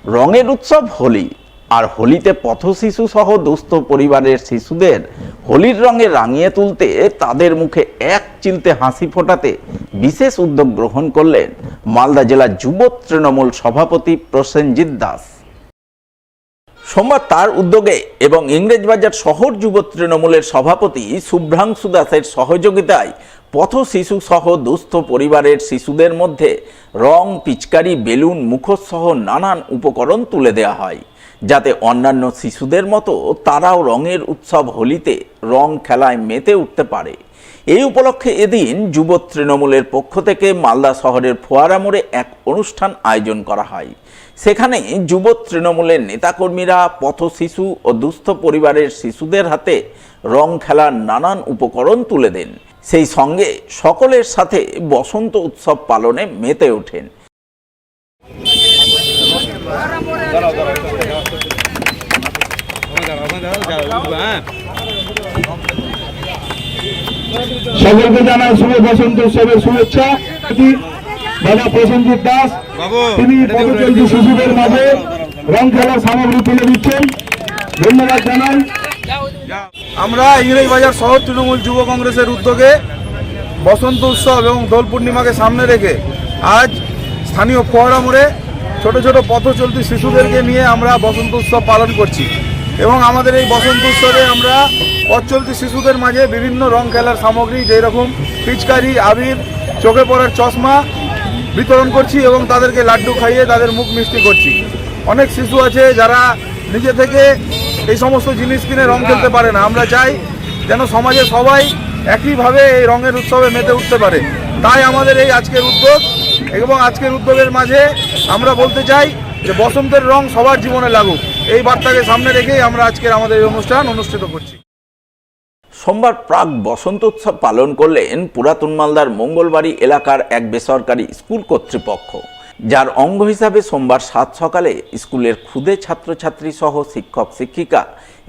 রঙের উৎসব হোলি। আর হোলিতে পথশিশু সহ দুস্থ পরিবারের শিশুদের হোলির রঙে রাঙিয়ে তুলতে তাদের মুখে এক চিলতে হাসি ফোটাতে বিশেষ উদ্যোগ গ্রহণ করলেন মালদা জেলা যুব তৃণমূল সভাপতি প্রসেনজিৎ দাস। সোমবার তার উদ্যোগে এবং ইংরেজবাজার শহর যুব তৃণমূলের সভাপতি শুভ্রাংশু দাসের সহযোগিতায় পথ শিশু সহ দুস্থ পরিবারের শিশুদের মধ্যে রং, পিচকারি, বেলুন, মুখোশ সহ নানান উপকরণ তুলে দেওয়া হয়, যাতে অন্যান্য শিশুদের মতো তারাও রঙের উৎসব হোলিতে রং খেলায় মেতে উঠতে পারে। এই উপলক্ষে এদিন যুব তৃণমূলের পক্ষ থেকে মালদা শহরের ফোয়ারা মোড়ে এক অনুষ্ঠান আয়োজন করা হয়। সেখানে যুব তৃণমূলের নেতাকর্মীরা পথ শিশু ও দুস্থ পরিবারের শিশুদের হাতে রং খেলার নানান উপকরণ তুলে দেন। সেই সঙ্গে সকলের সাথে বসন্ত উৎসব পালনে মেতে ওঠেন। সকলকে জানাই শুভ বসন্ত উৎসবের শুভেচ্ছা। দাদা প্রসেনজিৎ দাস তিনি পথচলতি শিশুদের মাঝে রং খেলার সামগ্রী তুলে দিচ্ছেন, ধন্যবাদ জানাই। আমরা ইংরেজবাজার শহর তৃণমূল যুব কংগ্রেসের উদ্যোগে বসন্ত উৎসব এবং দোল পূর্ণিমাকে সামনে রেখে আজ স্থানীয় ফোয়ারা মোড়ে ছোট ছোট পথচলতি শিশুদেরকে নিয়ে আমরা বসন্ত উৎসব পালন করছি এবং আমাদের এই বসন্ত উৎসবে আমরা পথচলতি শিশুদের মাঝে বিভিন্ন রং খেলার সামগ্রী যেরকম পিচকারি, আবির, চোখে পড়ার চশমা বিতরণ করছি এবং তাদেরকে লাড্ডু খাইয়ে তাদের মুখ মিষ্টি করছি। অনেক শিশু আছে যারা নিজে থেকে এই সমস্ত জিনিস কিনে রং খেলতে পারে না। আমরা চাই যেন সমাজে সবাই একইভাবে এই রঙের উৎসবে মেতে উঠতে পারে, তাই আমাদের এই আজকের উদ্যোগ। এবং আজকের উদ্যোগের মাঝে আমরা বলতে চাই যে বসন্তের রং সবার জীবনে লাগুক, এই বার্তাকে সামনে রেখেই আমরা আজকের আমাদের এই অনুষ্ঠান অনুষ্ঠিত করছি। সোমবার প্রাক বসন্ত উৎসব পালন করলেন পুরাতন মালদার মঙ্গলবাড়ি এলাকার এক বেসরকারি স্কুল কর্তৃপক্ষ, যার অঙ্গ হিসাবে সোমবার সাত সকালে স্কুলের ক্ষুদে ছাত্রছাত্রী সহ শিক্ষক শিক্ষিকা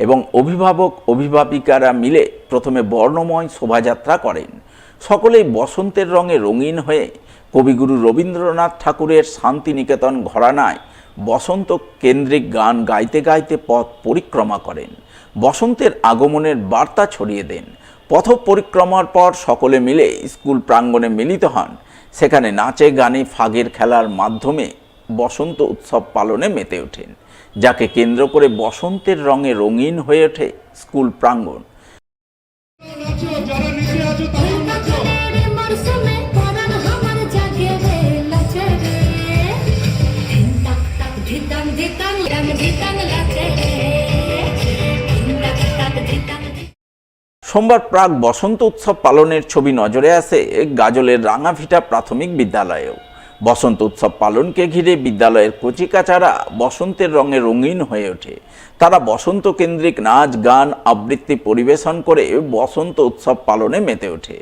এবং অভিভাবক অভিভাবিকারা মিলে প্রথমে বর্ণময় শোভাযাত্রা করেন। সকলেই বসন্তের রঙে রঙিন হয়ে কবিগুরু রবীন্দ্রনাথ ঠাকুরের শান্তিনিকেতন ঘরানায় বসন্ত কেন্দ্রিক গান গাইতে গাইতে পথ পরিক্রমা করেন, বসন্তের আগমনের বার্তা ছড়িয়ে দেন। পথ পরিক্রমার পর সকলে মিলে স্কুল প্রাঙ্গণে মিলিত হন। সেখানে নাচে গানে ফাগের খেলার মাধ্যমে বসন্ত উৎসব পালনে মেতে ওঠেন, যাকে কেন্দ্র করে বসন্তের রঙে রঙিন হয়ে ওঠে স্কুল প্রাঙ্গণ। সোমবার প্রাক বসন্ত উৎসব পালনের ছবি নজরে আসে গাজলের রাঙাভিটা প্রাথমিক বিদ্যালয়েও। বসন্ত উৎসব পালনকে ঘিরে বিদ্যালয়ের কচিকাচারা বসন্তের রঙে রঙিন হয়ে ওঠে। তারা বসন্ত কেন্দ্রিক নাচ, গান, আবৃত্তি পরিবেশন করে বসন্ত উৎসব পালনে মেতে ওঠে।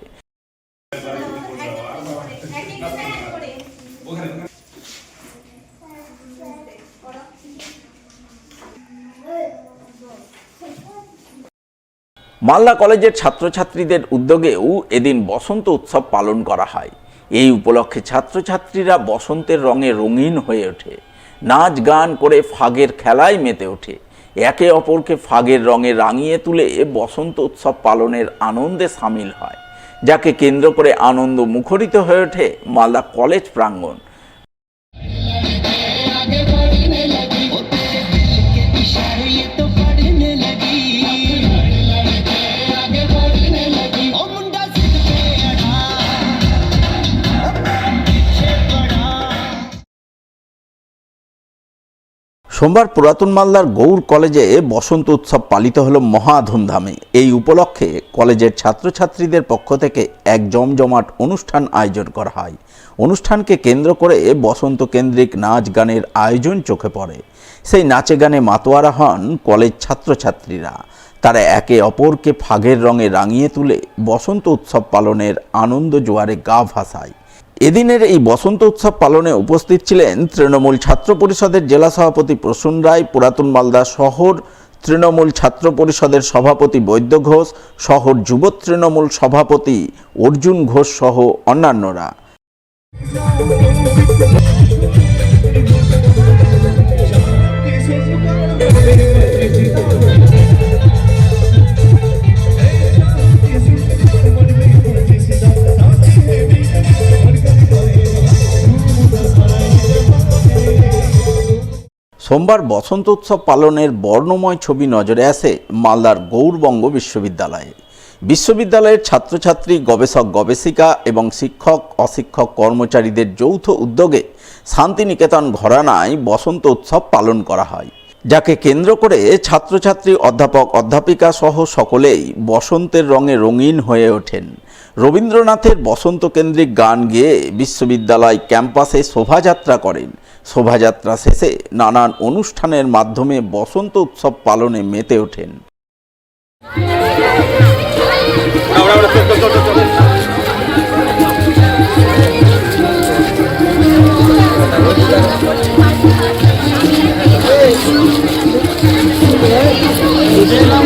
মালদা কলেজের ছাত্রছাত্রীদের উদ্যোগেও এদিন বসন্ত উৎসব পালন করা হয়। এই উপলক্ষে ছাত্রছাত্রীরা বসন্তের রঙে রঙিন হয়ে ওঠে, নাচ গান করে ফাগের খেলায় মেতে ওঠে, একে অপরকে ফাগের রঙে রাঙিয়ে তুলে বসন্ত উৎসব পালনের আনন্দে সামিল হয়, যাকে কেন্দ্র করে আনন্দ মুখরিত হয়ে ওঠে মালদা কলেজ প্রাঙ্গণ। সোমবার পুরাতন মালদার গৌর কলেজে বসন্ত উৎসব পালিত হলো মহা ধুমধামে। এই উপলক্ষে কলেজের ছাত্রছাত্রীদের পক্ষ থেকে এক জমজমাট অনুষ্ঠান আয়োজন করা হয়। অনুষ্ঠানকে কেন্দ্র করে বসন্ত কেন্দ্রিক নাচ গানের আয়োজন চোখে পড়ে। সেই নাচে গানে মাতোয়ারা হন কলেজ ছাত্রছাত্রীরা। তারা একে অপরকে ফাগের রঙে রাঙিয়ে তুলে বসন্ত উৎসব পালনের আনন্দ জোয়ারে গা ভাসায়। এদিনের এই বসন্ত উৎসব পালনে উপস্থিত ছিলেন তৃণমূল ছাত্র পরিষদের জেলা সভাপতি প্রসূন রায়, পুরাতন মালদা শহর তৃণমূল ছাত্র পরিষদের সভাপতি বৈদ্য ঘোষ, শহর যুব তৃণমূল সভাপতি অর্জুন ঘোষ সহ অন্যান্যরা। সোমবার বসন্ত উৎসব পালনের বর্ণময় ছবি নজরে আসে মালদার গৌরবঙ্গ বিশ্ববিদ্যালয়ে। বিশ্ববিদ্যালয়ের ছাত্রছাত্রী, গবেষক গবেষিকা এবং শিক্ষক অশিক্ষক কর্মচারীদের যৌথ উদ্যোগে শান্তিনিকেতন ঘরানায় বসন্ত উৎসব পালন করা হয়, যাকে কেন্দ্র করে ছাত্রছাত্রী, অধ্যাপক অধ্যাপিকা সহ সকলেই বসন্তের রঙে রঙিন হয়ে ওঠেন। রবীন্দ্রনাথের বসন্ত কেন্দ্রিক গান গেয়ে বিশ্ববিদ্যালয় ক্যাম্পাসে শোভাযাত্রা করেন। শোভাযাত্রা শেষে নানান অনুষ্ঠানের মাধ্যমে বসন্ত উৎসব পালনে মেতে ওঠেন।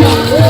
Hey!